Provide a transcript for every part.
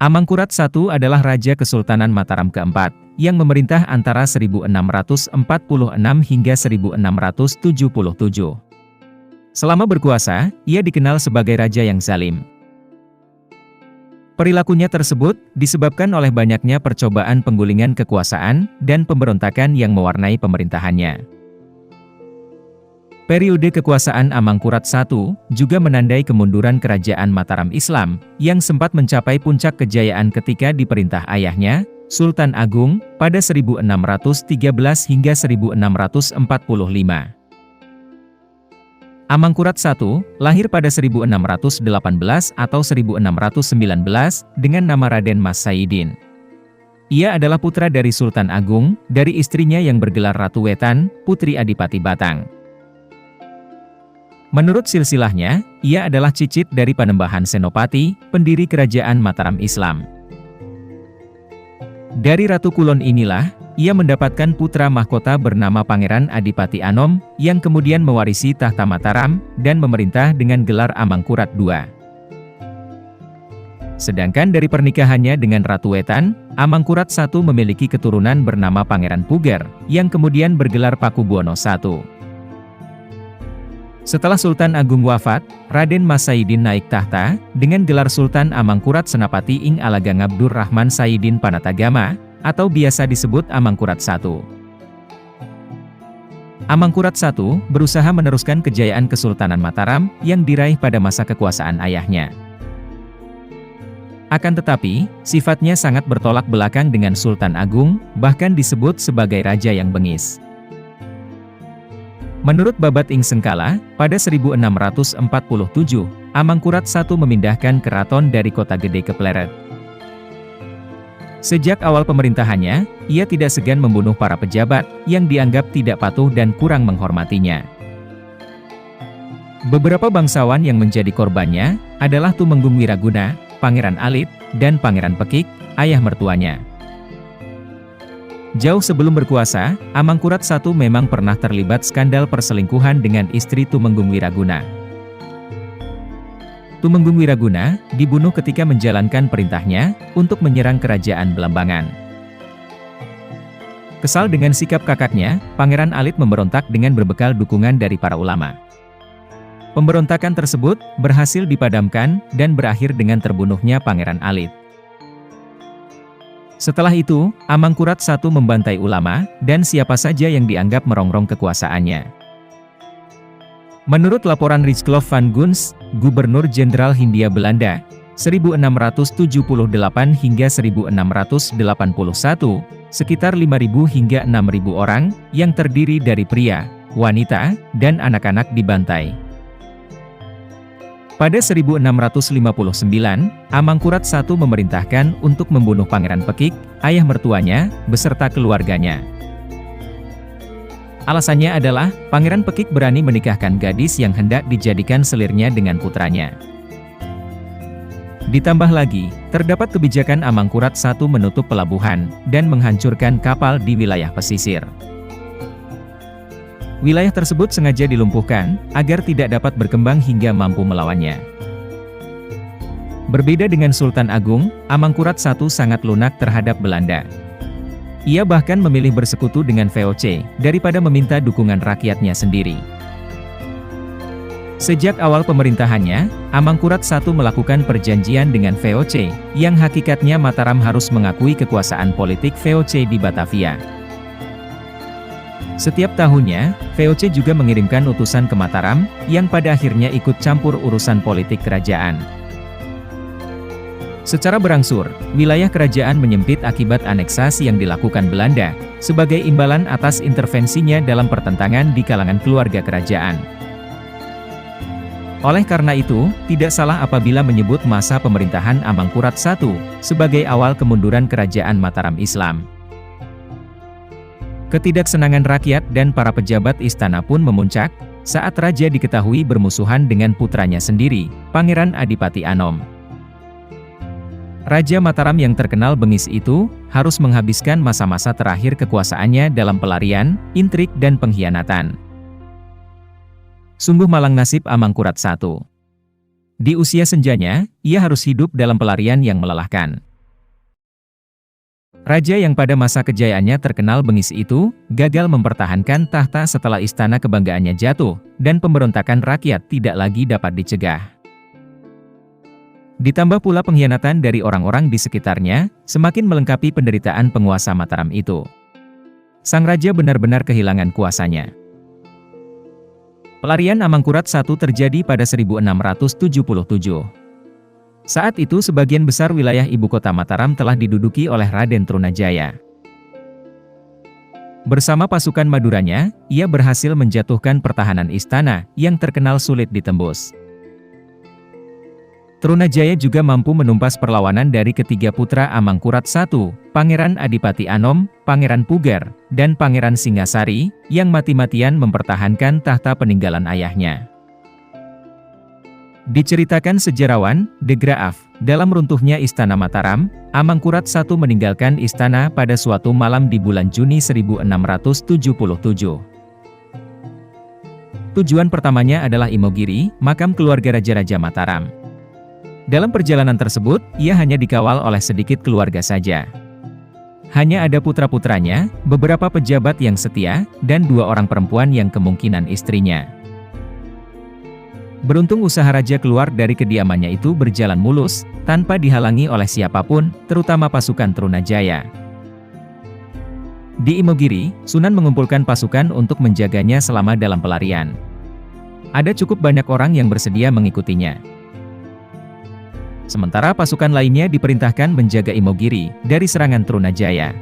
Amangkurat I adalah Raja Kesultanan Mataram keempat, yang memerintah antara 1646 hingga 1677. Selama berkuasa, ia dikenal sebagai raja yang zalim. Perilakunya tersebut disebabkan oleh banyaknya percobaan penggulingan kekuasaan dan pemberontakan yang mewarnai pemerintahannya. Periode kekuasaan Amangkurat I juga menandai kemunduran kerajaan Mataram Islam, yang sempat mencapai puncak kejayaan ketika diperintah ayahnya, Sultan Agung, pada 1613 hingga 1645. Amangkurat I lahir pada 1618 atau 1619 dengan nama Raden Mas Saidin. Ia adalah putra dari Sultan Agung, dari istrinya yang bergelar Ratu Wetan, Putri Adipati Batang. Menurut silsilahnya, ia adalah cicit dari Panembahan Senopati, pendiri kerajaan Mataram Islam. Dari Ratu Kulon inilah, ia mendapatkan putra mahkota bernama Pangeran Adipati Anom, yang kemudian mewarisi tahta Mataram, dan memerintah dengan gelar Amangkurat II. Sedangkan dari pernikahannya dengan Ratu Wetan, Amangkurat I memiliki keturunan bernama Pangeran Puger, yang kemudian bergelar Pakubuwono I. Setelah Sultan Agung wafat, Raden Mas Saidin naik tahta, dengan gelar Sultan Amangkurat Senapati ing Alagang Abdur Rahman Saidin Panatagama, atau biasa disebut Amangkurat I. Amangkurat I berusaha meneruskan kejayaan Kesultanan Mataram, yang diraih pada masa kekuasaan ayahnya. Akan tetapi, sifatnya sangat bertolak belakang dengan Sultan Agung, bahkan disebut sebagai raja yang bengis. Menurut Babat ing Sengkala, pada 1647, Amangkurat I memindahkan keraton dari Kota Gede ke Pleret. Sejak awal pemerintahannya, ia tidak segan membunuh para pejabat, yang dianggap tidak patuh dan kurang menghormatinya. Beberapa bangsawan yang menjadi korbannya, adalah Tumenggung Wiraguna, Pangeran Alit, dan Pangeran Pekik, ayah mertuanya. Jauh sebelum berkuasa, Amangkurat I memang pernah terlibat skandal perselingkuhan dengan istri Tumenggung Wiraguna. Tumenggung Wiraguna dibunuh ketika menjalankan perintahnya untuk menyerang kerajaan Belambangan. Kesal dengan sikap kakaknya, Pangeran Alit memberontak dengan berbekal dukungan dari para ulama. Pemberontakan tersebut berhasil dipadamkan dan berakhir dengan terbunuhnya Pangeran Alit. Setelah itu, Amangkurat I membantai ulama, dan siapa saja yang dianggap merongrong kekuasaannya. Menurut laporan Rijklof van Guns, Gubernur Jenderal Hindia Belanda, 1678 hingga 1681, sekitar 5.000 hingga 6.000 orang, yang terdiri dari pria, wanita, dan anak-anak dibantai. Pada 1659, Amangkurat I memerintahkan untuk membunuh Pangeran Pekik, ayah mertuanya, beserta keluarganya. Alasannya adalah, Pangeran Pekik berani menikahkan gadis yang hendak dijadikan selirnya dengan putranya. Ditambah lagi, terdapat kebijakan Amangkurat I menutup pelabuhan, dan menghancurkan kapal di wilayah pesisir. Wilayah tersebut sengaja dilumpuhkan, agar tidak dapat berkembang hingga mampu melawannya. Berbeda dengan Sultan Agung, Amangkurat I sangat lunak terhadap Belanda. Ia bahkan memilih bersekutu dengan VOC, daripada meminta dukungan rakyatnya sendiri. Sejak awal pemerintahannya, Amangkurat I melakukan perjanjian dengan VOC, yang hakikatnya Mataram harus mengakui kekuasaan politik VOC di Batavia. Setiap tahunnya, VOC juga mengirimkan utusan ke Mataram, yang pada akhirnya ikut campur urusan politik kerajaan. Secara berangsur, wilayah kerajaan menyempit akibat aneksasi yang dilakukan Belanda, sebagai imbalan atas intervensinya dalam pertentangan di kalangan keluarga kerajaan. Oleh karena itu, tidak salah apabila menyebut masa pemerintahan Amangkurat I sebagai awal kemunduran kerajaan Mataram Islam. Ketidaksenangan rakyat dan para pejabat istana pun memuncak, saat raja diketahui bermusuhan dengan putranya sendiri, Pangeran Adipati Anom. Raja Mataram yang terkenal bengis itu, harus menghabiskan masa-masa terakhir kekuasaannya dalam pelarian, intrik dan pengkhianatan. Sungguh malang nasib Amangkurat I. Di usia senjanya, ia harus hidup dalam pelarian yang melelahkan. Raja yang pada masa kejayaannya terkenal bengis itu, gagal mempertahankan tahta setelah istana kebanggaannya jatuh, dan pemberontakan rakyat tidak lagi dapat dicegah. Ditambah pula pengkhianatan dari orang-orang di sekitarnya, semakin melengkapi penderitaan penguasa Mataram itu. Sang raja benar-benar kehilangan kuasanya. Pelarian Amangkurat I terjadi pada 1677. Saat itu sebagian besar wilayah ibu kota Mataram telah diduduki oleh Raden Trunajaya. Bersama pasukan Maduranya, ia berhasil menjatuhkan pertahanan istana yang terkenal sulit ditembus. Trunajaya juga mampu menumpas perlawanan dari ketiga putra Amangkurat I, Pangeran Adipati Anom, Pangeran Puger, dan Pangeran Singasari, yang mati-matian mempertahankan tahta peninggalan ayahnya. Diceritakan sejarawan, De Graaf, dalam runtuhnya Istana Mataram, Amangkurat I meninggalkan istana pada suatu malam di bulan Juni 1677. Tujuan pertamanya adalah Imogiri, makam keluarga Raja-Raja Mataram. Dalam perjalanan tersebut, ia hanya dikawal oleh sedikit keluarga saja. Hanya ada putra-putranya, beberapa pejabat yang setia, dan 2 orang perempuan yang kemungkinan istrinya. Beruntung usaha raja keluar dari kediamannya itu berjalan mulus, tanpa dihalangi oleh siapapun, terutama pasukan Trunajaya. Di Imogiri, Sunan mengumpulkan pasukan untuk menjaganya selama dalam pelarian. Ada cukup banyak orang yang bersedia mengikutinya. Sementara pasukan lainnya diperintahkan menjaga Imogiri dari serangan Trunajaya.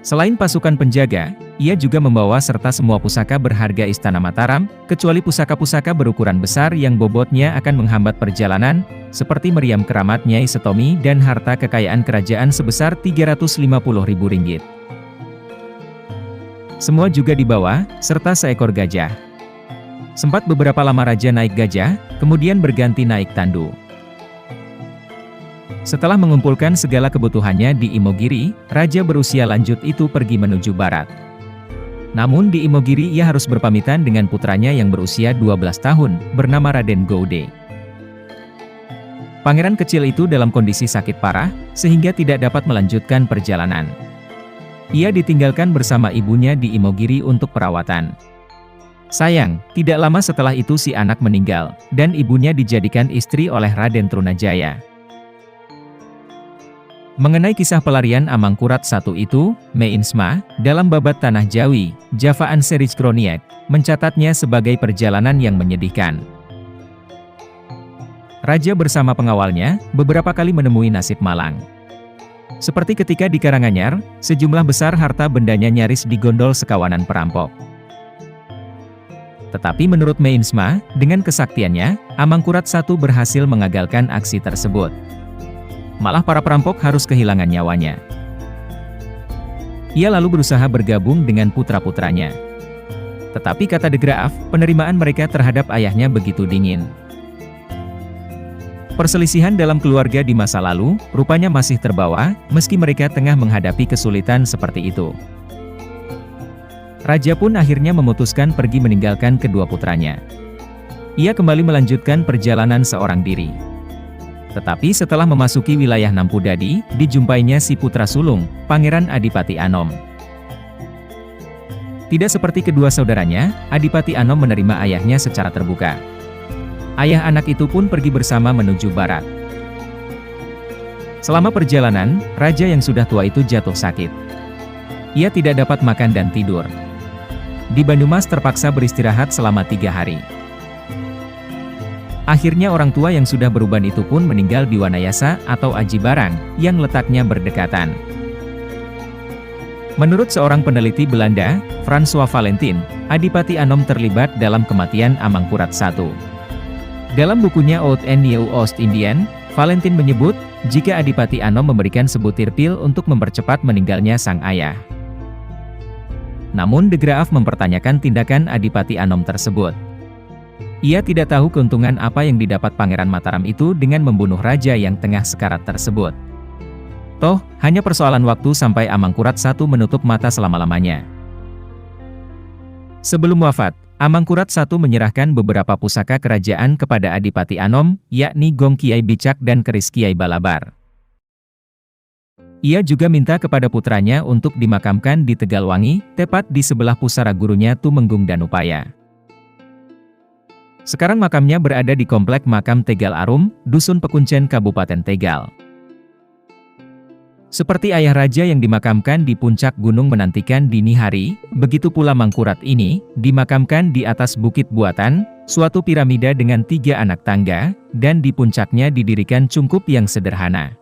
Selain pasukan penjaga, ia juga membawa serta semua pusaka berharga Istana Mataram, kecuali pusaka-pusaka berukuran besar yang bobotnya akan menghambat perjalanan, seperti meriam keramat Nyai Setomi dan harta kekayaan kerajaan sebesar Rp350.000. Semua juga dibawa, serta seekor gajah. Sempat beberapa lama raja naik gajah, kemudian berganti naik tandu. Setelah mengumpulkan segala kebutuhannya di Imogiri, raja berusia lanjut itu pergi menuju barat. Namun di Imogiri ia harus berpamitan dengan putranya yang berusia 12 tahun, bernama Raden Goude. Pangeran kecil itu dalam kondisi sakit parah, sehingga tidak dapat melanjutkan perjalanan. Ia ditinggalkan bersama ibunya di Imogiri untuk perawatan. Sayang, tidak lama setelah itu si anak meninggal, dan ibunya dijadikan istri oleh Raden Trunajaya. Mengenai kisah pelarian Amangkurat I itu, Meinsma, dalam babat Tanah Jawi, Javaan Serij Kroniak, mencatatnya sebagai perjalanan yang menyedihkan. Raja bersama pengawalnya, beberapa kali menemui nasib malang. Seperti ketika di Karanganyar, sejumlah besar harta bendanya nyaris digondol sekawanan perampok. Tetapi menurut Meinsma, dengan kesaktiannya, Amangkurat I berhasil mengagalkan aksi tersebut. Malah para perampok harus kehilangan nyawanya. Ia lalu berusaha bergabung dengan putra-putranya. Tetapi kata De Graaf, penerimaan mereka terhadap ayahnya begitu dingin. Perselisihan dalam keluarga di masa lalu, rupanya masih terbawa, meski mereka tengah menghadapi kesulitan seperti itu. Raja pun akhirnya memutuskan pergi meninggalkan kedua putranya. Ia kembali melanjutkan perjalanan seorang diri. Tetapi setelah memasuki wilayah Nampudadi, dijumpainya si putra sulung, Pangeran Adipati Anom. Tidak seperti kedua saudaranya, Adipati Anom menerima ayahnya secara terbuka. Ayah anak itu pun pergi bersama menuju barat. Selama perjalanan, raja yang sudah tua itu jatuh sakit. Ia tidak dapat makan dan tidur. Di Banyumas terpaksa beristirahat selama 3 hari. Akhirnya orang tua yang sudah beruban itu pun meninggal di Wanayasa atau Aji Barang, yang letaknya berdekatan. Menurut seorang peneliti Belanda, François Valentin, Adipati Anom terlibat dalam kematian Amangkurat I. Dalam bukunya Oud en Nieuw Oost-Indiën, Valentin menyebut, jika Adipati Anom memberikan sebutir pil untuk mempercepat meninggalnya sang ayah. Namun De Graaf mempertanyakan tindakan Adipati Anom tersebut. Ia tidak tahu keuntungan apa yang didapat Pangeran Mataram itu dengan membunuh raja yang tengah sekarat tersebut. Toh, hanya persoalan waktu sampai Amangkurat I menutup mata selama-lamanya. Sebelum wafat, Amangkurat I menyerahkan beberapa pusaka kerajaan kepada Adipati Anom, yakni Gong Kiai Bicak dan Keris Kiai Balabar. Ia juga minta kepada putranya untuk dimakamkan di Tegalwangi, tepat di sebelah pusara gurunya Tumenggung Danupaya. Sekarang makamnya berada di Komplek Makam Tegal Arum, Dusun Pekuncen, Kabupaten Tegal. Seperti ayah raja yang dimakamkan di puncak gunung menantikan dini hari, begitu pula Mangkurat ini, dimakamkan di atas bukit buatan, suatu piramida dengan 3 anak tangga, dan di puncaknya didirikan cungkup yang sederhana.